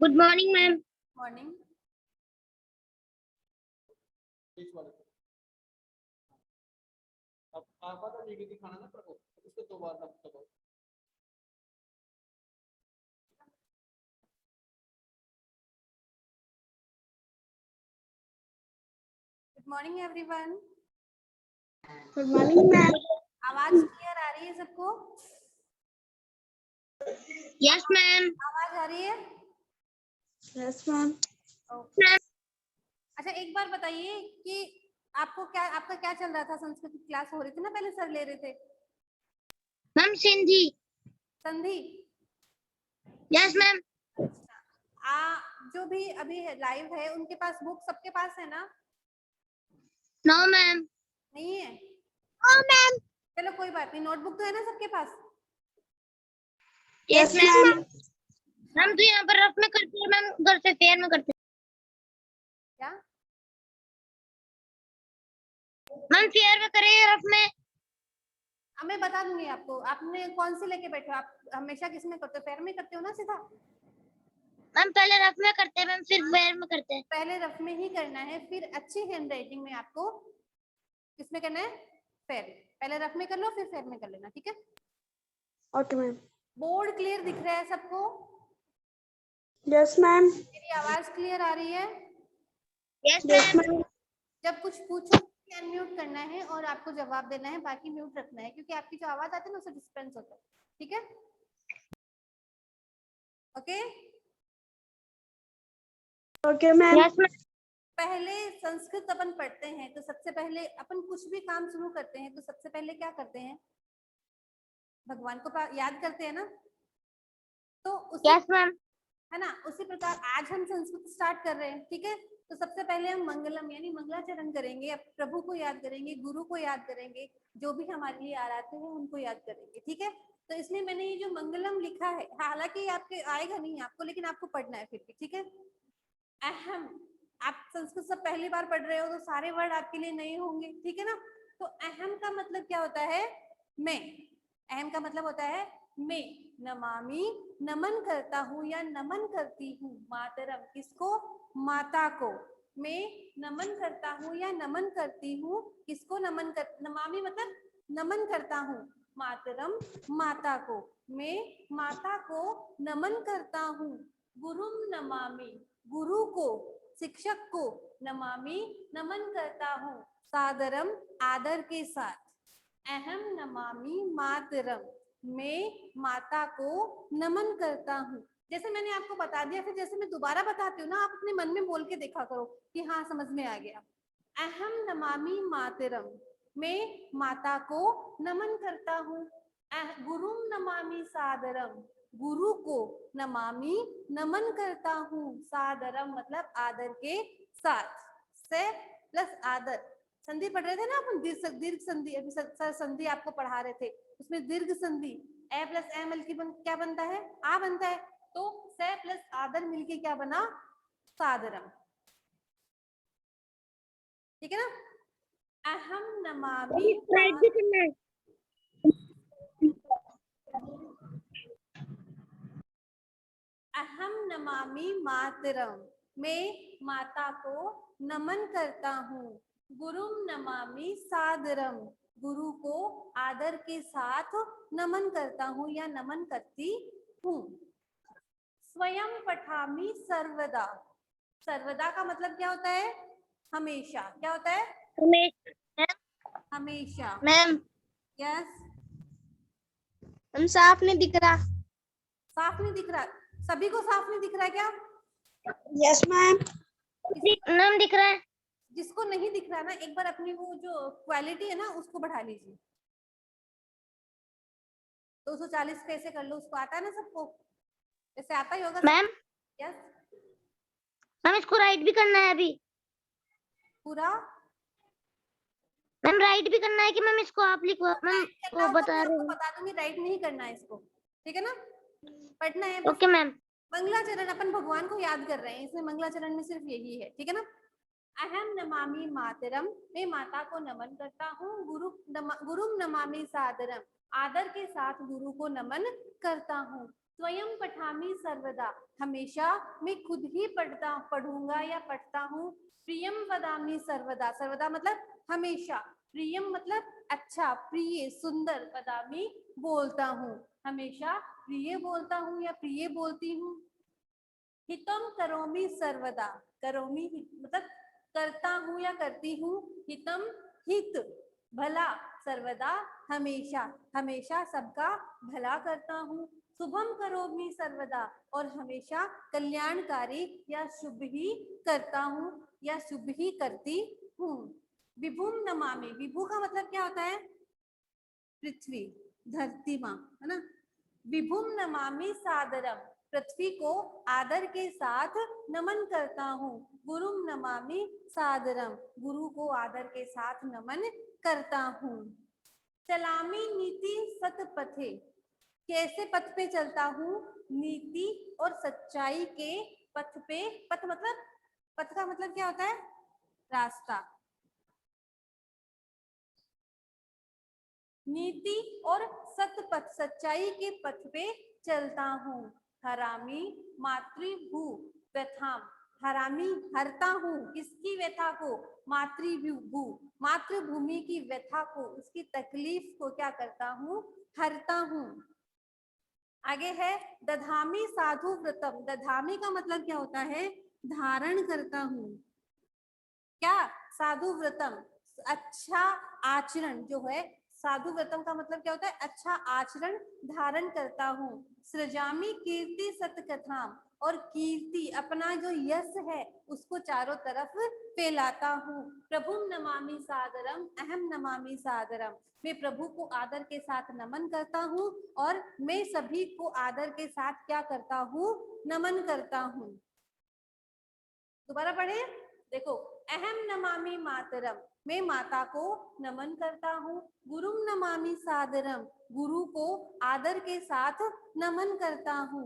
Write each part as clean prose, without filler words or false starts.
Good morning ma'am. Morning. अब आपका तो वीडियो दिखाना ना प्रभु, उसको दो बार आप दबाओ। Good morning everyone. Good morning ma'am. आवाज क्लियर आ रही है सबको? Yes ma'am. आवाज आ रही है? Yes ma'am. अच्छा, एक बार बताइए कि आपका क्या चल रहा था? संस्कृत की क्लास हो रही थी ना, पहले सर ले रहे थे। मैम सिंधी। संधि। Yes ma'am. जो भी अभी लाइव है उनके पास बुक सबके पास है ना? No ma'am. नहीं है? No ma'am. चलो कोई बात नहीं, नोटबुक तो है ना सबके पास? Yes ma'am. हम तो यहाँ पर रफ में करते हैं मैम, घर से फेयर में करते हैं। क्या मैम फेयर में करें रफ में? मैं बता दूंगी आपको। आपने कौन सी लेके बैठे हो? आप हमेशा किस में करते हो? फेयर में करते हो ना सीधा? मैम पहले रफ में करते हैं मैम, फिर फेयर में करते हैं। पहले रफ में ही करना है, फिर अच्छी हैंड राइटिंग में आपको किसमें करना है? फेयर। पहले रफ में कर लो, फिर फेयर में कर लेना, ठीक है? Okay ma'am. बोर्ड क्लियर दिख रहा है सबको? Yes ma'am. मेरी आवाज क्लियर आ रही है? Yes ma'am. जब कुछ पूछो अनम्यूट करना है और आपको जवाब देना है, बाकी म्यूट रखना है, क्योंकि आपकी जो आवाज आती है ना उससे डिस्टर्बेंस होता है, ठीक है? Okay okay ma'am. Yes ma'am. पहले संस्कृत अपन पढ़ते हैं तो सबसे पहले अपन कुछ भी काम शुरू करते हैं तो सबसे पहले क्या करते हैं? भगवान को याद करते हैं ना? तो उसी यस मैम। है ना, उसी प्रकार आज हम संस्कृत स्टार्ट कर रहे हैं, ठीक है? तो सबसे पहले हम मंगलम यानी मंगलाचरण करेंगे, अब प्रभु को याद करेंगे, गुरु को याद करेंगे, जो भी हमारे लिए आराध्य है उनको याद करेंगे, ठीक है? तो इसलिए मैंने ये जो मंगलम लिखा है, हालांकि आपके आएगा नहीं आपको, लेकिन आपको पढ़ना है फिर भी, ठीक है? अहम, आप संस्कृत सब पहली बार पढ़ रहे हो तो सारे वर्ड आपके लिए नए होंगे, ठीक है ना? तो अहम का मतलब क्या होता है? मैं। अहम का मतलब होता है मैं। नमामि, नमन करता हूँ या नमन करती हूँ। मातरम, किसको? माता को। मैं नमन करता हूँ या नमन करती हूँ। किसको नमामि मतलब नमन करता हूँ। मातरम, माता को। मैं माता को नमन करता हूँ। गुरुम नमामि, गुरु को, शिक्षक को। नमामि, नमन करता हूँ। सादरम, आदर के साथ। अहम नमामि मातरम, मैं माता को नमन करता हूँ। जैसे मैंने आपको बता दिया, फिर जैसे मैं दोबारा बताती हूँ ना, आप अपने मन में बोल के देखा करो कि हाँ समझ में आ गया। अहम नमामि मातरम, मैं माता को नमन करता हूँ। गुरुम नमामि सादरम, गुरु को नमामि, नमन करता हूँ। सादरम मतलब आदर के साथ। से प्लस आदर, संधि पढ़ रहे थे ना अपन, दीर्घ संधि, अभी सर संधि आपको पढ़ा रहे थे, उसमें दीर्घ संधि ए प्लस एम एल की क्या बनता है? आ बनता है। तो से प्लस आदर मिलके क्या बना? सादरम, ठीक है ना? अहम नमामि, राइट भी करना है। अहम नमामि मातरम, मैं माता को नमन करता हूँ। गुरुम नमामि सादरम, गुरु को आदर के साथ नमन करता हूँ या नमन करती हूँ। स्वयं पठामि सर्वदा, सर्वदा का मतलब क्या होता है? हमेशा। क्या होता है? हमेशा। Ma'am yes. हम साफ नहीं दिख रहा। साफ नहीं दिख रहा? सभी को साफ नहीं दिख रहा है क्या? Yes ma'am. नाम दिख रहा है। जिसको नहीं दिख रहा ना, एक बार अपनी वो जो क्वालिटी है ना उसको बढ़ा लीजिए। 240 कैसे कर लो? उसको आता है ना सबको? जैसे आता ही होगा मैम। यस। मैम इसको राइट भी करना है अभी? पूरा मैम राइट भी करना है कि मैम इसको आप लिखो? मैम वो बता रहे आपको हैं। बता दूंगी, राइट नहीं करना है इसको, ठीक है ना? पढ़ना है ओके मैम। मंगलाचरण, अपन भगवान को याद कर रहे हैं, इसमें मंगलाचरण में सिर्फ यही है, ठीक है ना? अहम नमामि मातरम, मैं माता को नमन करता हूँ। गुरुम नमामि सादरम, आदर के साथ गुरु को नमन करता हूँ। स्वयं पठामि सर्वदा, हमेशा मैं खुद ही पढ़ूंगा या पढ़ता हूँ। प्रियम वदामि सर्वदा, सर्वदा मतलब हमेशा, प्रियम मतलब अच्छा, प्रिय सुंदर, वदामि बोलता हूँ, हमेशा प्रिय बोलता हूँ या प्रिय बोलती हूँ। हितम करोमि सर्वदा, करोमि मतलब करता हूँ या करती हूँ, हितम हित भला, सर्वदा हमेशा, हमेशा सबका भला करता हूँ। शुभम करोमि सर्वदा, और हमेशा कल्याणकारी या शुभ ही करता हूँ या शुभ ही करती हूँ। विभुम नमामि, विभु का मतलब क्या होता है? पृथ्वी, धरती माँ, है ना। विभुम नमामि सादरम, पृथ्वी को आदर के साथ नमन करता हूँ। गुरुम नमामि सादरम, गुरु को आदर के साथ नमन करता हूँ। चलामि नीति सतपथे, कैसे पथ पे चलता हूँ? नीति और सच्चाई के पथ पे, पथ मतलब, पथ का मतलब क्या होता है? रास्ता। नीति और सतपथ, सच्चाई के पथ पे चलता हूँ। हरामी मातृभू व्यथाम, हरामी हरता हूँ किसकी व्यथा को? मातृभू, मातृभूमि की व्यथा को, उसकी तकलीफ को क्या करता हूँ? हरता हूँ। आगे है दधामी साधु व्रतम, दधामी का मतलब क्या होता है? धारण करता हूँ। क्या? साधु व्रतम, अच्छा आचरण जो है, साधु व्रतम का मतलब क्या होता है? अच्छा आचरण धारण करता हूँ। सृजामी कीर्ति सतकथाम, और कीर्ति अपना जो यश है उसको चारों तरफ फैलाता हूँ। प्रभुम नमामि सादरम अहम नमामि सादरम, मैं प्रभु को आदर के साथ नमन करता हूँ और मैं सभी को आदर के साथ क्या करता हूँ? नमन करता हूँ। दोबारा पढ़े, देखो, अहम नमामि मातरम, मैं माता को नमन करता हूँ। गुरुम नमामि सादरम, गुरु को आदर के साथ नमन करता हूँ।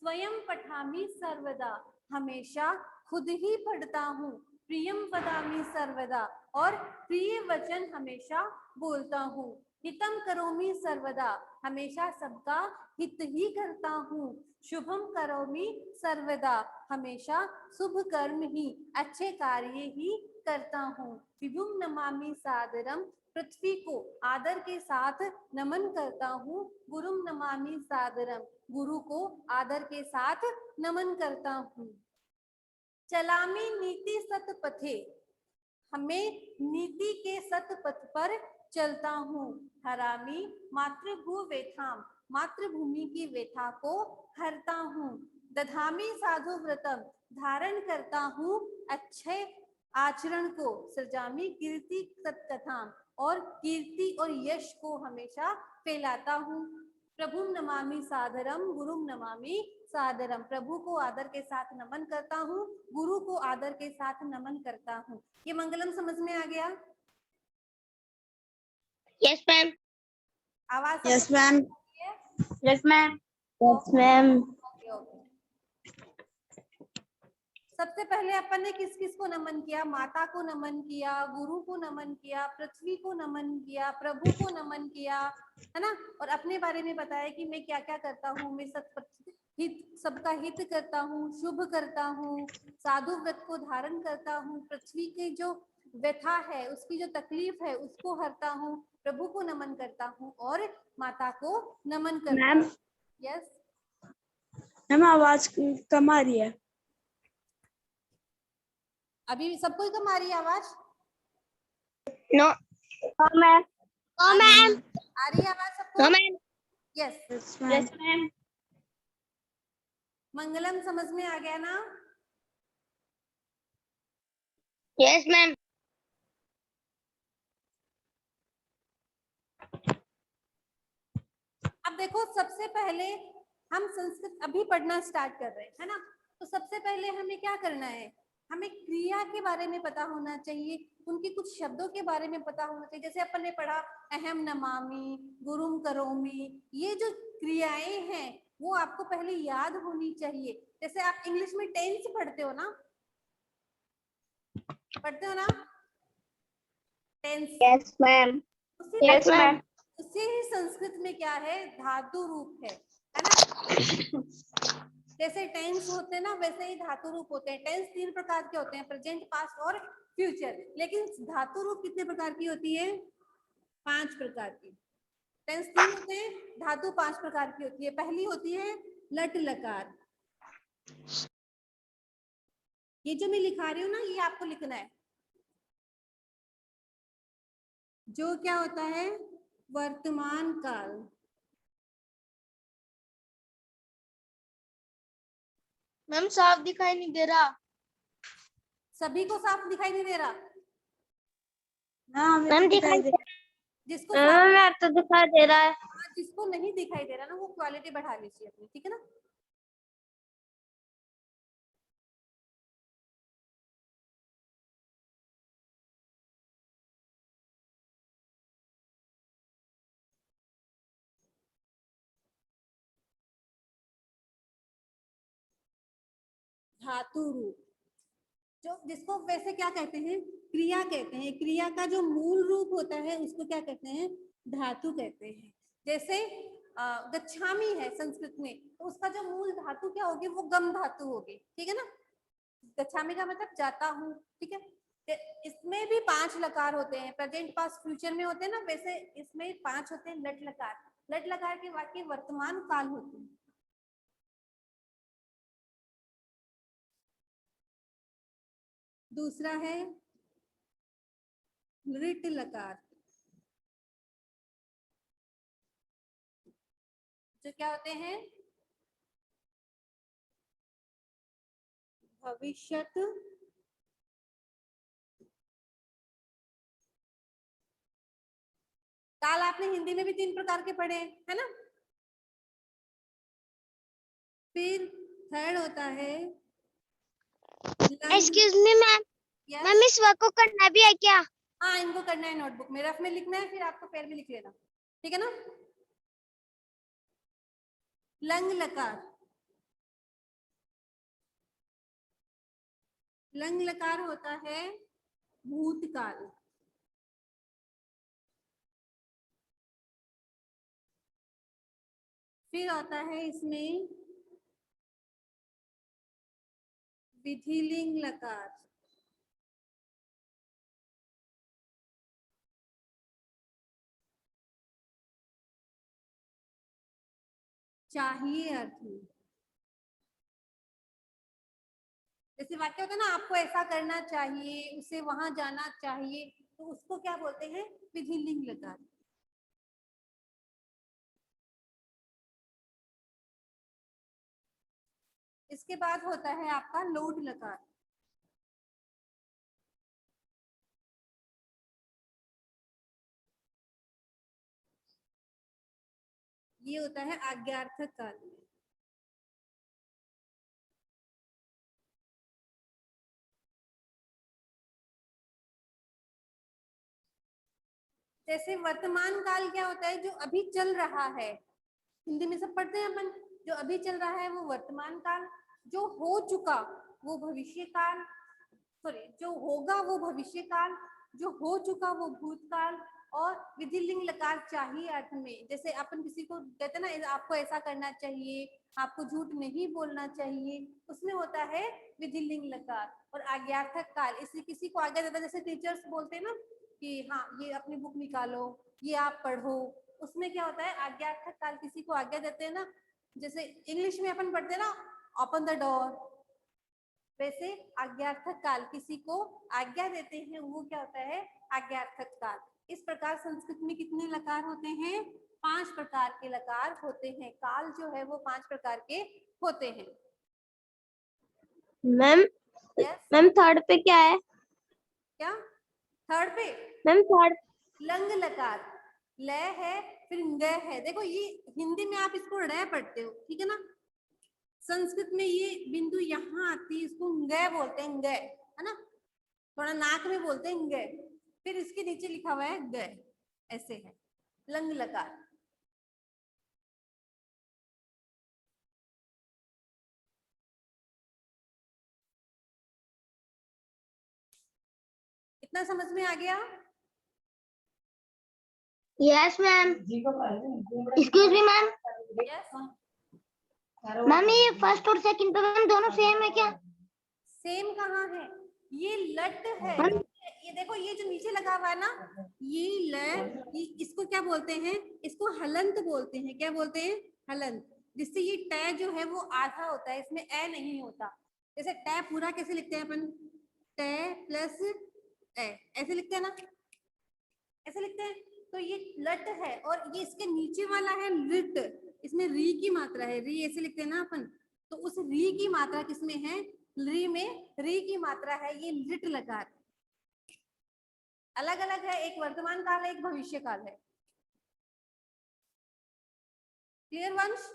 स्वयं पठामि सर्वदा, हमेशा खुद ही पढ़ता हूँ। प्रियम वदामि सर्वदा, और प्रिय वचन हमेशा बोलता हूँ। हितम करोमि सर्वदा, हमेशा सबका हित ही करता हूँ। शुभम करोमि सर्वदा, हमेशा शुभ कर्म ही, अच्छे कार्य ही करता हूँ। विभुम नमामि सादरम, पृथ्वी को आदर के साथ नमन करता हूँ। गुरुम नमामि सादरम, गुरु को आदर के साथ नमन करता हूँ। चलामि नीति सतपथे, हमें नीति के सतपथ पर चलता हूँ। हरामी मातृभू व्यथाम, मातृभूमि की व्यथा को हरता हूँ। दधामी साधु व्रतम, धारण करता हूँ अच्छे आचरण को। सृजामी कीर्ति सत्कथाम, और कीर्ति और यश को हमेशा फैलाता हूँ। प्रभुम नमामि सादरम गुरुम नमामि सादरम, प्रभु को आदर के साथ नमन करता हूँ, गुरु को आदर के साथ नमन करता हूँ। ये मंगलम समझ में आ गया? Yes ma'am. आवाज yes ma'am. Yes ma'am. Yes ma'am. सबसे पहले अपन ने किस किस को नमन किया? माता को नमन किया, गुरु को नमन किया, पृथ्वी को नमन किया, प्रभु को नमन किया, है ना। और अपने बारे में बताया कि मैं क्या क्या करता हूँ। मैं सबका हित करता हूँ, शुभ करता हूँ, साधु व्रत को धारण करता हूँ, पृथ्वी की जो व्यथा है, उसकी जो तकलीफ है उसको हरता हूँ, प्रभु को नमन करता हूँ और माता को नमन करता हूँ। यस मैम, आवाज कम आ रही है। अभी सबको कम आ रही है आवाज? No ma'am. No ma'am. आ रही है आवाज सबको? No ma'am. Yes yes ma'am. Mangalam समझ में आ गया ना? Yes ma'am. अब देखो, सबसे पहले हम संस्कृत अभी पढ़ना स्टार्ट कर रहे हैं, है ना। तो सबसे पहले हमें क्या करना है? हमें क्रिया के बारे में पता होना चाहिए, उनके कुछ शब्दों के बारे में पता होना चाहिए। जैसे अपन ने पढ़ा अहम नमामि, गुरुम करोमि, ये जो क्रियाएं हैं वो आपको पहले याद होनी चाहिए। जैसे आप इंग्लिश में टेंस पढ़ते हो ना, पढ़ते हो ना टेंस? Yes ma'am. उसी यस मैम। उसी ही संस्कृत में क्या है? धातु रूप है ना। जैसे टेंस होते हैं ना वैसे ही धातु रूप होते हैं। टेंस 3 प्रकार के होते हैं, प्रेजेंट, पास्ट और फ्यूचर। लेकिन धातु रूप कितने प्रकार की होती है? 5 प्रकार की। टेंस 3 होते हैं, धातु 5 प्रकार की होती है। पहली होती है लट लकार। ये जो मैं लिखा रही हूँ ना, ये आपको लिखना है। जो क्या होता है? वर्तमान काल। मैम साफ दिखाई नहीं दे रहा। सभी को साफ दिखाई नहीं दे रहा? हाँ, मेरे मैम को दिखाई दे जिसको साफ, मैम तो दिखाई दे रहा है। जिसको नहीं दिखाई दे रहा ना, वो क्वालिटी बढ़ा लीजिए अपनी, ठीक है ना। धातु रूप, जो जिसको वैसे क्या कहते हैं? क्रिया कहते हैं। क्रिया का जो मूल रूप होता है उसको क्या कहते हैं? धातु कहते हैं। जैसे गच्छामी है संस्कृत में, तो उसका जो मूल धातु क्या होगी? वो गम धातु होगी, ठीक है ना। गच्छामी का मतलब जाता हूँ, ठीक है। इसमें भी 5 लकार होते हैं, प्रेजेंट, पास्ट, फ्यूचर में होते हैं ना, वैसे इसमें 5 होते हैं लट लकार। लट लकार के वाक्य वर्तमान काल होते हैं। दूसरा है लृट लकार, जो क्या होते हैं? भविष्यत काल। आपने हिंदी में भी 3 प्रकार के पढ़े है ना। फिर थर्ड होता है excuse me ma'am, yes. Ma'am इस वर्क को करना भी है क्या? हाँ, इनको करना है नोटबुक में, रफ में लिखना है, फिर आपको पेन में लिख लेना, ठीक है ना। लंग लकार, लंग लकार होता है भूतकाल। फिर आता है इसमें विधिलिंग लकार। चाहिए अर्थ में, जैसे वाक्य होता है ना, आपको ऐसा करना चाहिए, उसे वहां जाना चाहिए, तो उसको क्या बोलते हैं? विधिलिंग लकार। इसके बाद होता है आपका लोट लकार। ये होता है आज्ञार्थक काल में। जैसे वर्तमान काल क्या होता है? जो अभी चल रहा है, हिंदी में सब पढ़ते हैं अपन। जो अभी चल रहा है वो वर्तमान काल, जो हो चुका वो भविष्य काल, सॉरी, जो होगा वो भविष्य काल, जो हो चुका वो भूतकाल। और विधिलिंग लकार चाहिए अर्थ में, जैसे अपन किसी को कहते हैं ना, आपको ऐसा करना चाहिए, आपको झूठ नहीं बोलना चाहिए, उसमें होता है विधिलिंग लकार। और आज्ञार्थक काल, इससे किसी को आज्ञा देता है, जैसे टीचर्स बोलते हैं ना कि हाँ ये अपनी बुक निकालो, ये आप पढ़ो, उसमें क्या होता है? आज्ञार्थक काल, किसी को आज्ञा देते हैं ना। जैसे इंग्लिश में अपन पढ़ते हैं ना, ओपन द डोर, वैसे आज्ञार्थक काल, किसी को आज्ञा देते हैं, वो क्या होता है? आज्ञार्थक काल। इस प्रकार संस्कृत में कितने लकार होते हैं? 5 प्रकार के लकार होते हैं। काल जो है वो 5 प्रकार के होते हैं। मैम यस, मैम थर्ड पे क्या है? क्या थर्ड पे? मैम थर्ड लंग लकार, ल है, फिर ग है। देखो ये हिंदी में आप इसको ड़ पढ़ते हो, ठीक है ना। संस्कृत में ये बिंदु यहाँ आती है, इसको ग बोलते हैं, ग, है ना, थोड़ा नाक में बोलते हैं ग। फिर इसके नीचे लिखा हुआ है ग, ऐसे है लंग लकार। इतना समझ में आ गया? Yes ma'am. Excuse me ma'am, yes, ma'am ये फर्स्ट और सेकंड पे मैम दोनों सेम है क्या? सेम कहाँ है? ये लट है। मैम ये देखो, ये जो नीचे लगा हुआ है ना, ये इसको क्या बोलते हैं? इसको हलंत बोलते हैं। क्या बोलते हैं? हलंत। जिससे ये ट जो है वो आधा होता है, इसमें ए नहीं होता। जैसे ट पूरा कैसे लिखते हैं अपन? ट प्लस ए, ऐसे लिखते हैं ना, ऐसे लिखते हैं। तो ये लट है, और ये इसके नीचे वाला है लिट। इसमें री की मात्रा है, री ऐसे लिखते हैं ना अपन। तो उस री की मात्रा किसमें है? री में री की मात्रा है, ये लिट लकार। अलग अलग है, एक वर्तमान काल है, एक भविष्य काल है। क्लियर वंश?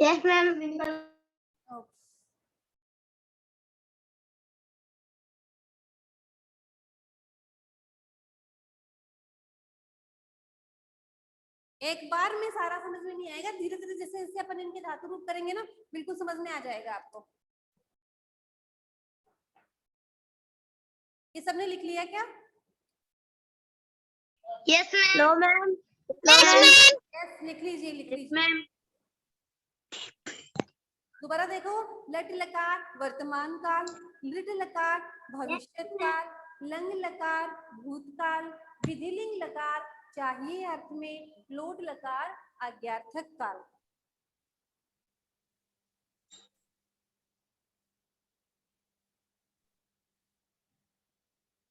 Yes ma'am. एक बार में सारा समझ में नहीं आएगा, धीरे धीरे जैसे जैसे अपन इनके धातु रूप करेंगे ना, बिल्कुल समझ में आ जाएगा आपको। ये सबने लिख लिया क्या? Yes ma'am. No ma'am. Yes, लिख लीजिए, लिख लीजिए। मैम। दोबारा देखो, लट लकार वर्तमान काल, लिट लकार भविष्यत काल, लंग लकार भूतकाल, विधिलिंग लकार चाहिए अर्थ में, लोट लकार आज्ञार्थक काल।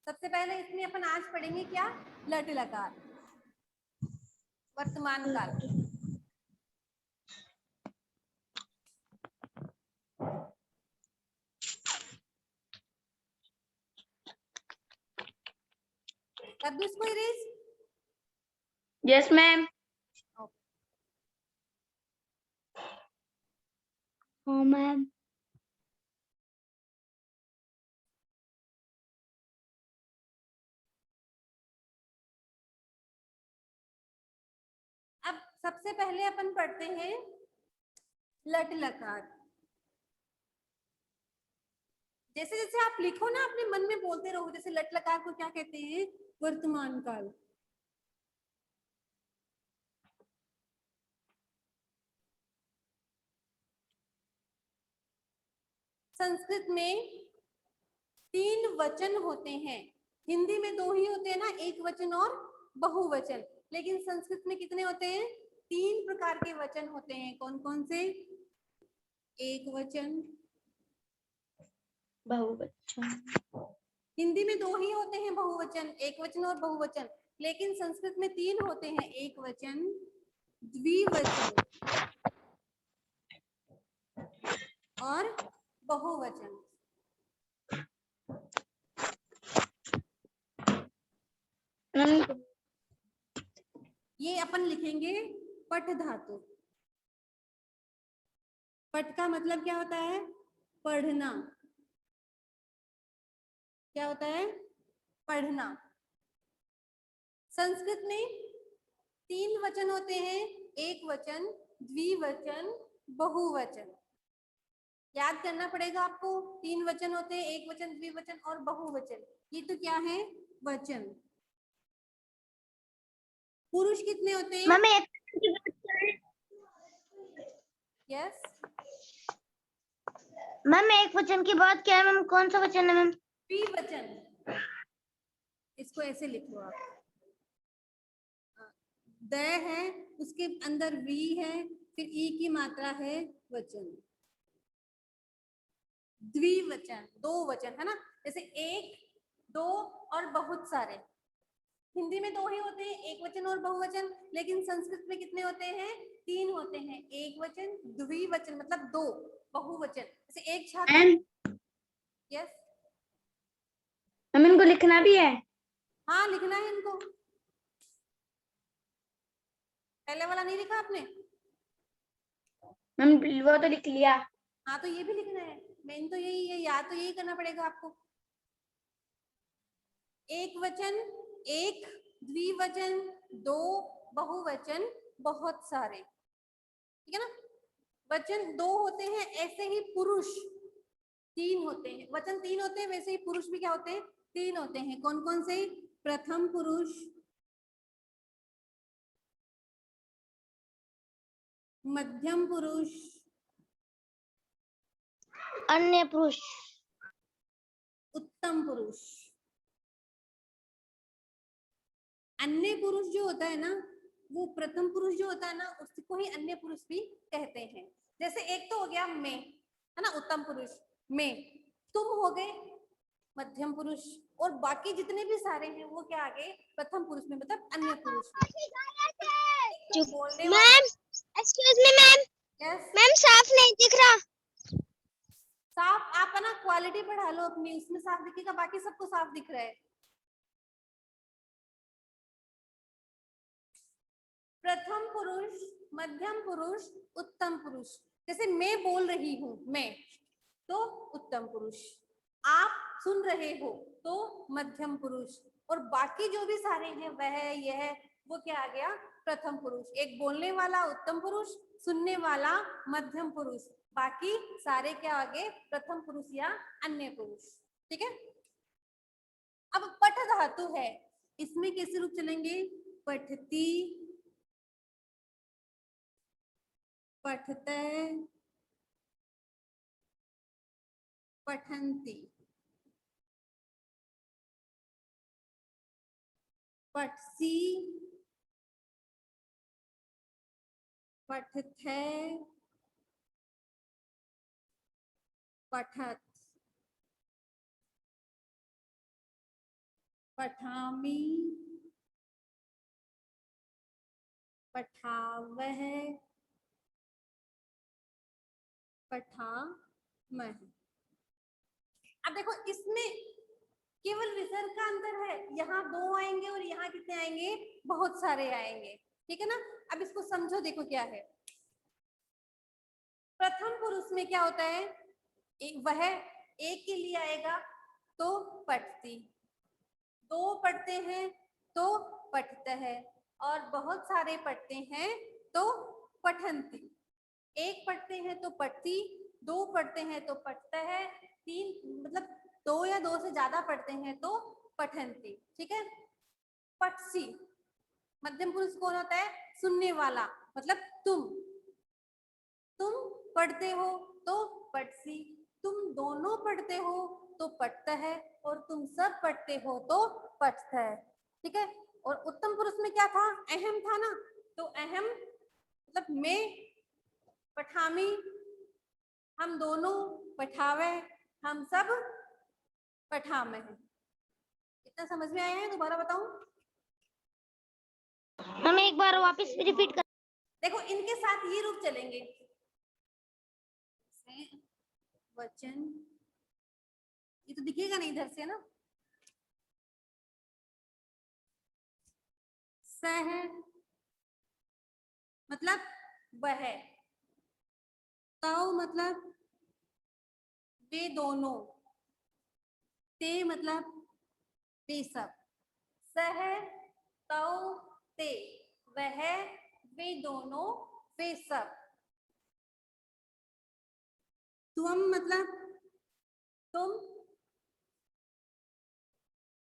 सबसे पहले इसमें अपन आज पढ़ेंगे क्या? लट लकार वर्तमान काल। कर दो इसको इरेज। Yes ma'am. हाँ मैम। अब सबसे पहले अपन पढ़ते हैं लट लकार। जैसे जैसे आप लिखो ना, अपने मन में बोलते रहो। जैसे लट लकार को क्या कहते हैं? वर्तमान काल। संस्कृत में 3 वचन होते हैं। हिंदी में 2 ही होते हैं ना, एक वचन और बहुवचन। लेकिन संस्कृत में कितने होते हैं? 3 प्रकार के वचन होते हैं। कौन कौन से? एक वचन, बहुवचन। हिंदी में 2 ही होते हैं बहुवचन, एक वचन और बहुवचन। लेकिन संस्कृत में 3 होते हैं, एक वचन, द्विवचन और बहुवचन। ये अपन लिखेंगे पट धातु। पट का मतलब क्या होता है? पढ़ना। क्या होता है? पढ़ना। संस्कृत में 3 वचन होते हैं, एक वचन, द्विवचन, बहुवचन। याद करना पड़ेगा आपको। 3 वचन होते हैं, एक वचन, द्विवचन और बहुवचन। ये तो क्या है? वचन। पुरुष कितने होते हैं? मैम एक की बात करें। यस, मैम एक वचन की बात क्या है मैम? कौन सा वचन है मैम? द्विवचन। इसको ऐसे लिखो आप। द है, उसके अंदर वी है, फिर ई की मात्रा है, वचन। द्विवचन, 2 वचन है ना। जैसे एक, 2 और बहुत सारे। हिंदी में 2 ही होते हैं, एक वचन और बहुवचन। लेकिन संस्कृत में कितने होते हैं? 3 होते हैं, एक वचन, द्विवचन मतलब 2, बहुवचन। जैसे एक छात्र। यस, मैम इनको लिखना भी है? हाँ लिखना है इनको। पहले वाला नहीं लिखा आपने? मैम वो तो लिख लिया। हाँ तो ये भी लिखना है। मेन तो यही है, याद तो यही करना पड़ेगा आपको। एक वचन, एक, द्विवचन, 2, बहुवचन, बहुत सारे। ठीक है ना। वचन 2 होते हैं, ऐसे ही पुरुष 3 होते हैं। वचन 3 होते हैं, वैसे ही पुरुष भी क्या होते हैं? 3 होते हैं। कौन कौन से? प्रथम पुरुष, मध्यम पुरुष, अन्य पुरुष, उत्तम पुरुष। अन्य पुरुष जो होता है ना, वो प्रथम पुरुष जो होता है ना, उसको ही अन्य पुरुष भी कहते हैं। जैसे एक तो हो गया मैं, है ना, उत्तम पुरुष। मैं, तुम हो गए मध्यम पुरुष, और बाकी जितने भी सारे हैं वो क्या आ गए, प्रथम पुरुष में, मतलब अन्य पुरुष में। तो बोलने वाला, ma'am excuse me ma'am, yes, ma'am साफ नहीं दिख रहा। साफ, आप है ना क्वालिटी बढ़ा लो अपनी, उसमें साफ दिखेगा, बाकी सबको साफ दिख रहा है। प्रथम पुरुष, मध्यम पुरुष, उत्तम पुरुष। जैसे मैं बोल रही हूं, मैं, तो उत्तम पुरुष। आप सुन रहे हो तो मध्यम पुरुष, और बाकी जो भी सारे हैं वह, यह, वो क्या आ गया, प्रथम पुरुष। एक बोलने वाला उत्तम पुरुष, सुनने वाला मध्यम पुरुष, बाकी सारे क्या आ गए, प्रथम पुरुष या अन्य पुरुष। ठीक है। अब पठ धातु है, इसमें कैसे रूप चलेंगे, पठती, पठते, पठन्ति, पठसी, पठथे, पठत, पठामि, पठावह, पठामह। अब देखो इसमें केवल विसर्ग का अंतर है, यहाँ 2 आएंगे और यहाँ कितने आएंगे, बहुत सारे आएंगे। ठीक है ना। अब इसको समझो, देखो क्या है। प्रथम पुरुष में क्या होता है, वह एक के लिए आएगा तो पठती, 2 पढ़ते हैं तो पठते हैं, और बहुत सारे पढ़ते हैं तो पठन्ति। 1 पढ़ते हैं तो पठती, 2 पढ़ते हैं तो पठता है, 3 मतलब 2 या 2 से ज्यादा पढ़ते हैं तो पठन्ति। ठीक है। पठसी, मध्यम पुरुष कौन होता है, सुनने वाला, मतलब तुम पढ़ते हो तो पठसी, तुम दोनों पढ़ते हो तो पठता है, और तुम सब पढ़ते हो तो पठता है। ठीक है। और उत्तम पुरुष में क्या था, अहम था ना, तो अहम मतलब मैं, पठामी, हम दोनों, पठावे, हम सब पठामे। इतना समझ में आया है, दोबारा बताऊं, हम एक बार वापस रिपीट कर। देखो इनके साथ ये रूप चलेंगे, वचन, ये तो दिखेगा नहीं इधर से ना, सह मतलब वह, तव मतलब वे दोनों, ते मतलब वे सब, सह, तव, ते, वह, वे दोनों, वे सब। त्वम मतलब तुम,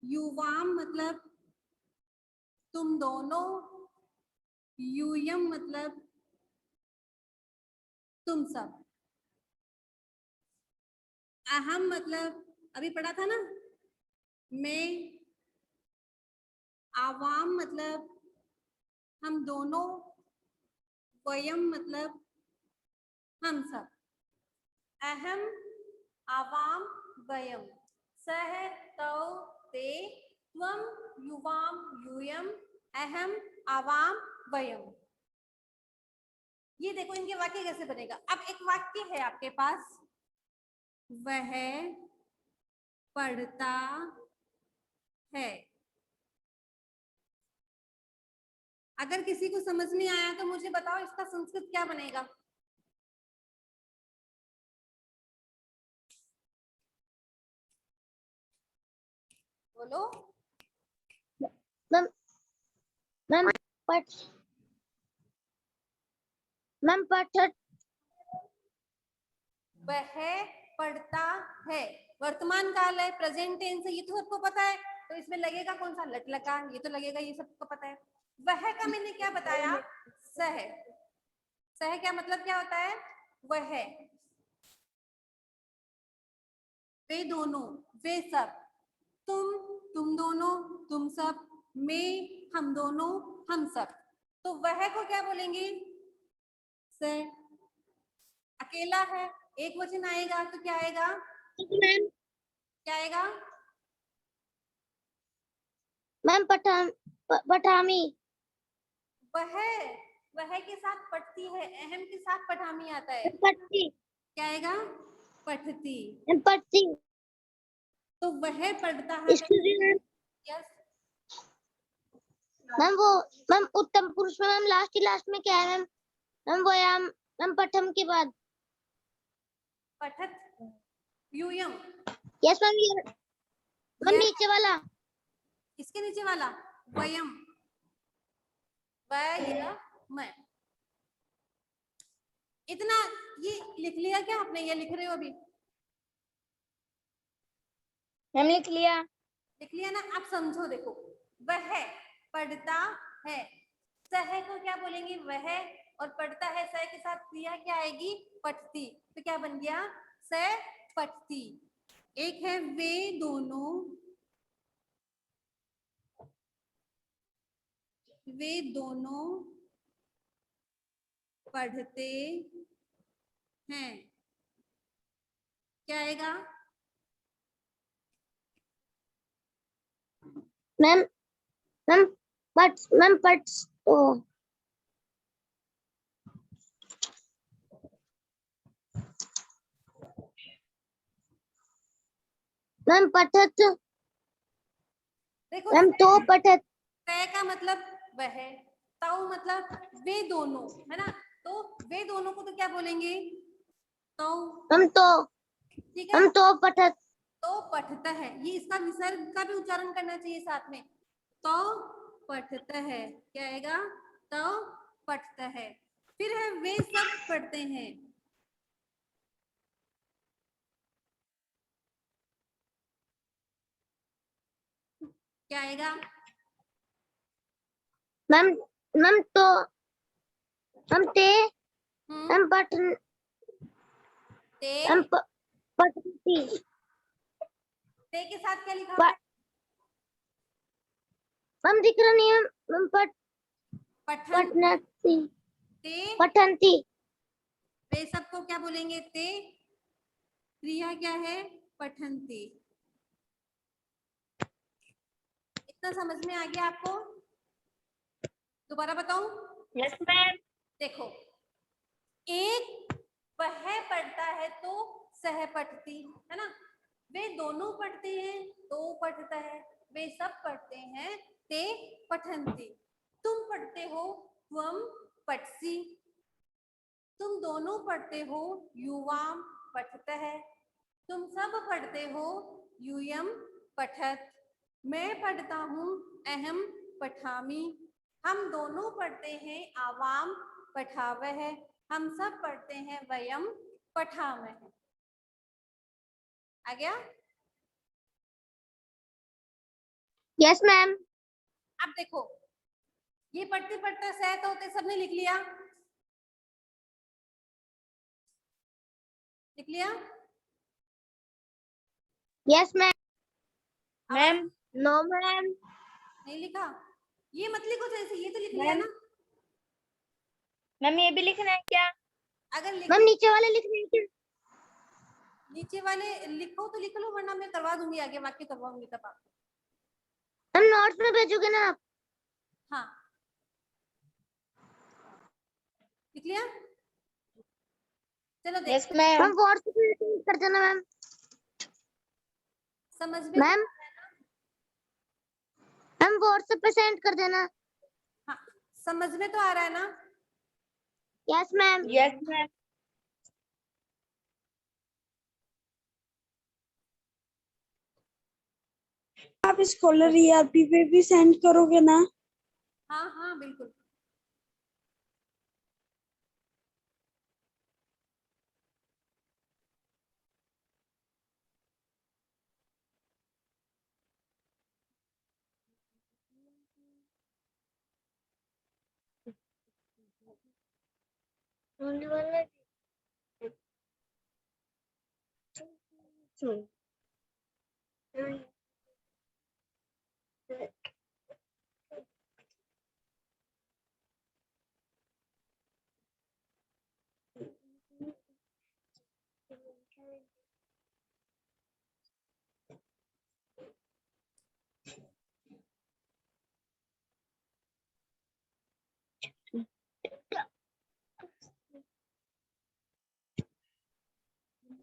युवाम मतलब तुम दोनों, यूयम मतलब तुम सब। अहम मतलब अभी पढ़ा था ना, मैं, आवाम मतलब हम दोनों, वयम मतलब हम सब। अहम, आवाम, वयम, सह, तव, ते, त्वम, युवाम, यूयम, अहम, आवाम, वयम। ये देखो इनके वाक्य कैसे बनेगा। अब एक वाक्य है आपके पास, वह पढ़ता है। अगर किसी को समझ नहीं आया तो मुझे बताओ इसका संस्कृत क्या बनेगा। बोलो। मैम मैम पठ मैम पठत, वह पढ़ता है, वर्तमान काल है, प्रेजेंट टेंस है, ये तो सबको पता है। तो इसमें लगेगा कौन सा, लट लकार, ये तो लगेगा, ये सबको पता है। वह का मैंने क्या बताया, सह, सह क्या मतलब क्या होता है? वह, वे दोनों, वे सब, तुम दोनों, तुम सब, मैं, हम दोनों, हम सब। तो वह को क्या बोलेंगे? से। अकेला है, एक वचन आएगा तो क्या आएगा? मैम क्या आएगा? मैम पठामी। वह के साथ पठती है, अहम के साथ पठामी आता है। पठती। क्या आएगा? पठती। पठती। तो वह पढ़ता है। Excuse me ma'am. Yes, ma'am वो मैम उत्तम पुरुष में मैम लास्ट में क्या है मैम? मैम वो या मैम पठम के बाद। पठत, यूयम। यस मैम ये मैम नीचे वाला। इसके नीचे वाला वयम, वयम। इतना ये लिख लिया क्या आपने? ये लिख रहे हो अभी? मैम लिख लिया। लिख लिया ना? आप समझो, देखो, वह पढ़ता है, सह को क्या बोलेंगे? वह, और पढ़ता है सह के साथ क्रिया क्या आएगी? पठती। तो क्या बन गया? सह पठती। एक है वे दोनों, वे दोनों पढ़ते हैं। क्या आएगा? मैम मैम पट ओ मैम पठत। देखो, मैम तो पठत। सह का मतलब वह, ताऊ मतलब वे दोनों, है ना? तो वे दोनों को तो क्या बोलेंगे? तो, मैम तो ठीक है। मैम तो पठत। तो पठता है, ये इसका विसर्ग का भी उच्चारण करना चाहिए साथ में। तो पठता है, क्या आएगा? तो पठता है। फिर है वे सब पढ़ते हैं। क्या आएगा? मैम मैम तो मैम ते मैम पठ ते, मैम पठती। ते के साथ क्या लिखा हुआ है? मैम दिख रहा नहीं है मैम पठन। पठनती। ते, पठनती। वे सबको क्या बोलेंगे? ते, क्रिया क्या है? पठनती। इतना समझ में आ गया आपको? दोबारा बताऊं? Yes ma'am. देखो, एक वह पढ़ता है तो सह पठती, है ना? वे दोनों पढ़ते हैं तो पढ़ता है। वे सब पढ़ते हैं ते पठन्ति। तुम पढ़ते हो त्वम पठसी। तुम दोनों पढ़ते हो युवाम पठतः। तुम सब पढ़ते हो यूयम पठत। मैं पढ़ता हूँ अहम पठामी। हम दोनों पढ़ते हैं आवाम पठावह। हम सब पढ़ते हैं वयम पठामह। आ गया? Yes ma'am. अब देखो, ये पढ़ते पढ़ते सह तो होते सबने लिख लिया? लिख लिया? Yes ma'am. Ma'am no ma'am. नहीं लिखा? ये मत लिखो जैसे, ये तो लिख लिया ना? मैम ये भी लिखना है क्या? अगर लिख मैम नीचे वाले लिखने हैं क्या? नीचे वाले लिखो तो लिख लो, वरना मैं करवा दूंगी, आगे वाक्य करवाऊंगी तब आप। मैम नोट्स में भेजोगे ना आप? हाँ, लिख लिया? चलो यस देखो, मैम। मैम व्हाट्सएप पे सेंड कर देना मैम। समझ में मैम मैम व्हाट्सएप पे सेंड कर देना। हाँ, समझ में तो आ रहा है ना? Yes ma'am. Yes ma'am. आप स्कॉलर ईआरपी पे भी सेंड करोगे ना? हाँ हाँ बिल्कुल। होने वाला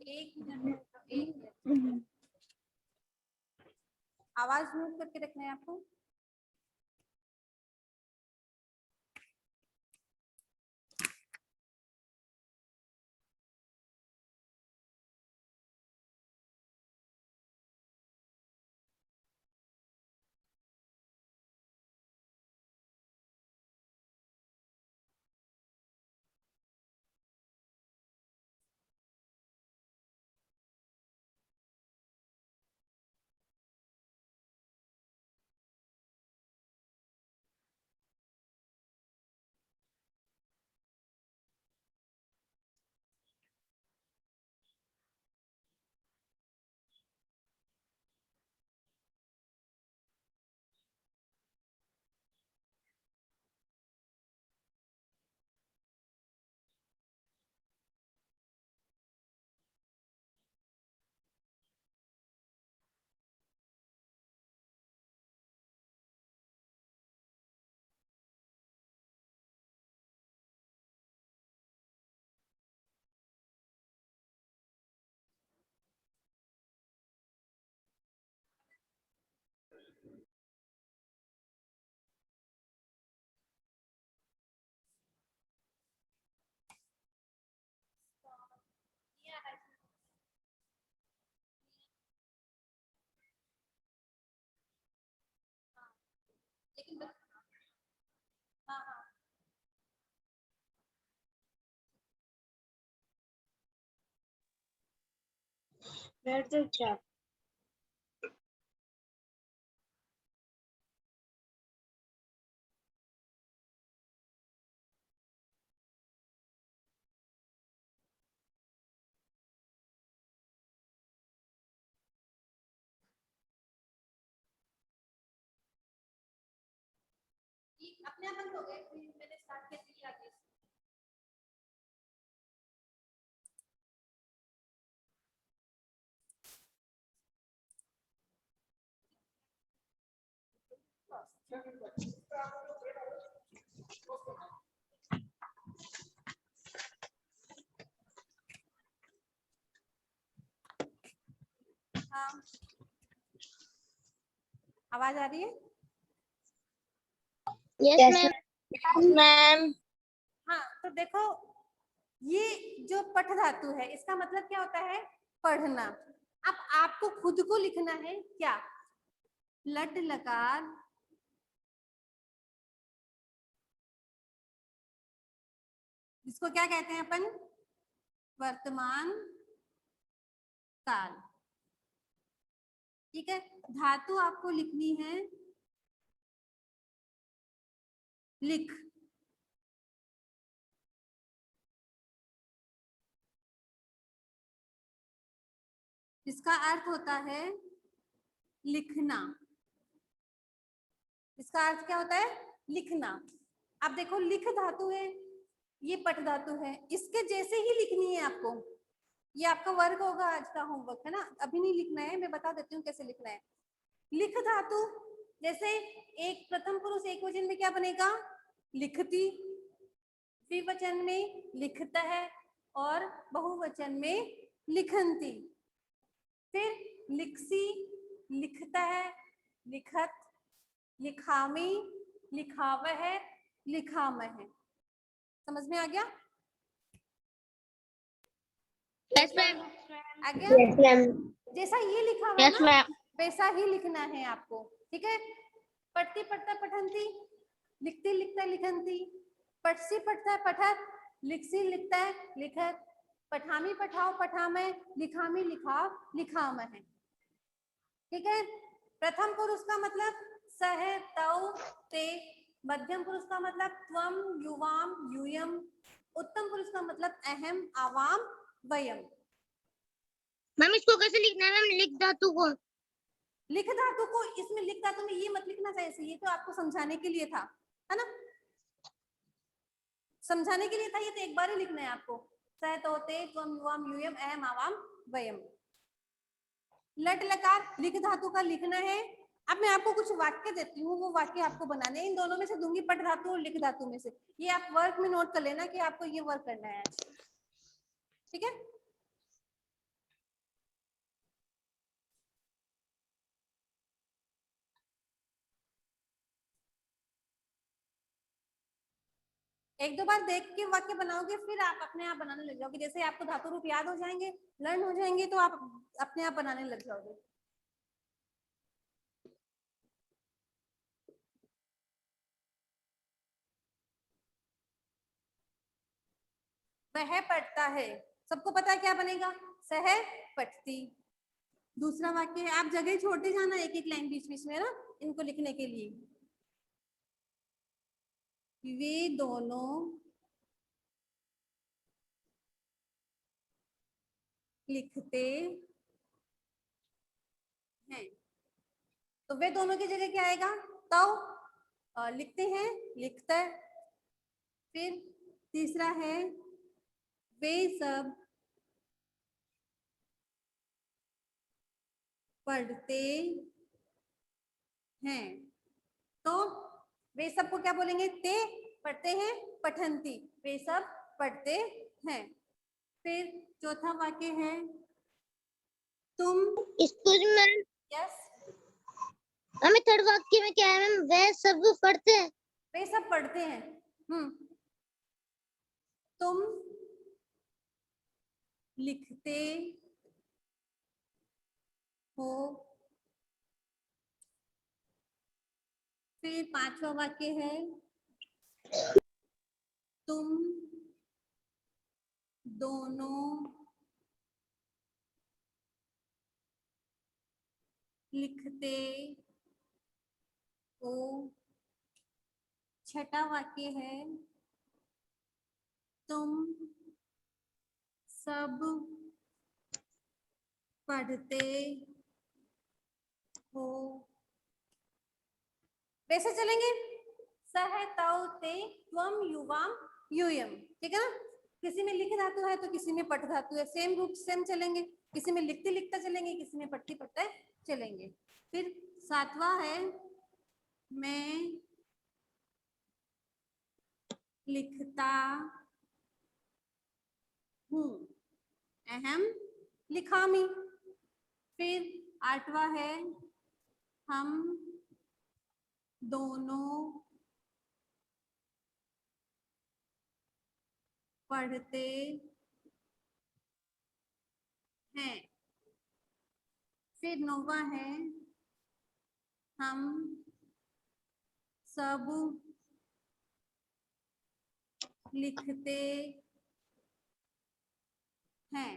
एक मिनट, आवाज म्यूट करके रखना है आपको। लेकिन हाँ हाँ बैठ जाओ क्या? ये अपने आप बंद हो गए, फिर मैंने स्टार्ट किया थी आगे। हाँ आवाज आ रही है? Yes ma'am. मैम हाँ तो देखो, ये जो पठ धातु है इसका मतलब क्या होता है? पढ़ना। अब आपको खुद को लिखना है क्या? लट लकार जिसको क्या कहते हैं अपन? वर्तमान काल। ठीक है, धातु आपको लिखनी है लिख। इसका अर्थ होता है लिखना। इसका अर्थ क्या होता है? लिखना। अब देखो, लिख धातु है, ये पठ धातु है, इसके जैसे ही लिखनी है आपको। ये आपका वर्क होगा, आज का होमवर्क है ना, अभी नहीं लिखना है, मैं बता देती हूँ कैसे लिखना है। लिख धातु जैसे एक प्रथम पुरुष एक वचन में क्या बनेगा? लिखती। द्विवचन में लिखता है और बहुवचन में लिखंती। फिर लिखसी, लिखता है, लिखत, लिखामी, लिखावह, लिखामह। समझ में आ गया? Yes ma'am. आ गया? Yes ma'am. जैसा ये लिखा हुआ है यस ना, मैम। वैसा ही लिखना है आपको। ठीक है, पढ़ती पढ़ता पठंती, लिखती लिखता लिखंती, पढ़सी पढ़ता पठत, लिखसी लिखता है लिखत, पठामी पठाओ पठामय, लिखामी लिखाओ लिखामह। ठीक है, प्रथम पुरुष का मतलब सह, तौ, ते। मध्यम पुरुष का मतलब त्वम, युवाम, यूयम। उत्तम पुरुष का मतलब अहम, आवाम, वयम। मैम इसको कैसे लिखना है मैम, लिख धातु को? लिख धातु को इसमें लिख धातु में ये मत लिखना चाहिए, ये तो आपको समझाने के लिए था, है ना, समझाने के लिए था, ये तो एक बार ही लिखना है आपको। सह तोते त्वम युवाम यूयम अहम आवाम वयम। लट लकार लिख धातु का लिखना है। अब मैं आपको कुछ वाक्य देती हूँ, वो वाक्य आपको बनाने हैं, इन दोनों में से दूंगी, पट धातु और लिख धातु में से। ये आप वर्क में नोट कर लेना कि आपको ये वर्क करना है आज, ठीक है। एक दो बार देख के वाक्य बनाओगे, फिर आप अपने आप बनाने लग जाओगे। जैसे आपको धातु रूप याद हो जाएंगे, लर्न हो जाएंगे, तो आप अपने आप बनाने लग जाओगे। वह पढ़ता है, सबको पता है क्या बनेगा, सह पठती। दूसरा वाक्य है, आप जगह छोड़ते जाना एक एक लाइन बीच बीच में ना, इनको लिखने के लिए। वे दोनों लिखते हैं, तो वे दोनों की जगह क्या आएगा, तो लिखते हैं, लिखता है। फिर तीसरा है, वे सब पढ़ते हैं, तो वे सबको क्या बोलेंगे, ते पढ़ते हैं, पठंती, वे सब पढ़ते हैं। फिर चौथा वाक्य है, तुम, एक्सक्यूज मैम, यस, हमें थर्ड वाक्य में क्या है मैम, वह सब पढ़ते हैं? वे सब पढ़ते हैं। तुम लिखते हो। फिर पांचवा वाक्य है, तुम दोनों लिखते हो। छठा वाक्य है, तुम सब पढ़ते हो। वैसे चलेंगे, सह तौ ते त्वम युवाम यूयम, ठीक है ना। किसी में लिख धातु है तो किसी में पठ धातु है, सेम रूप सेम चलेंगे, किसी में लिखते लिखता चलेंगे, किसी में पढ़ते पढ़ते चलेंगे। फिर सातवां है, मैं लिखता हूँ, अहम लिखामी। फिर आठवां है, हम दोनों पढ़ते हैं। फिर नौवां है, हम सब लिखते हैं।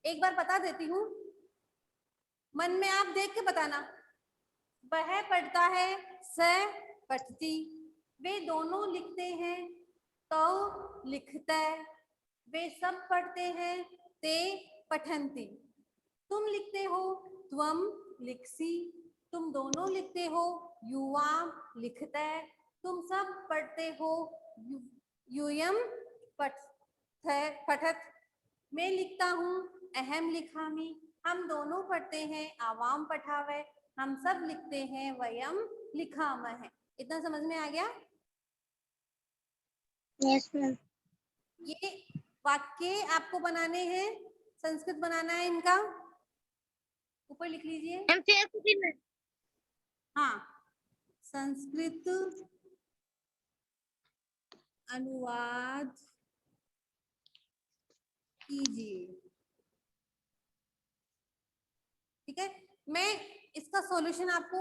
एक बार बता देती हूँ, मन में आप देख के बताना। वह पढ़ता है, स पठती। वे दोनों लिखते हैं, तो लिखता। वे सब पढ़ते हैं, ते पठन्ति। तुम लिखते हो, त्वम लिखसी। तुम दोनों लिखते हो, युवाम लिखता है। तुम सब पढ़ते हो, यूयम पठत। मैं लिखता हूँ, अहम लिखामी। हम दोनों पढ़ते हैं, आवाम पठावे। हम सब लिखते हैं, वयम लिखामः। इतना समझ में आ गया? Yes ma'am. ये वाक्य आपको बनाने हैं, संस्कृत बनाना है इनका, ऊपर लिख लीजिए। मैम फेयर कॉपी में। हाँ, संस्कृत अनुवाद कीजिए, ठीक है। मैं इसका सॉल्यूशन आपको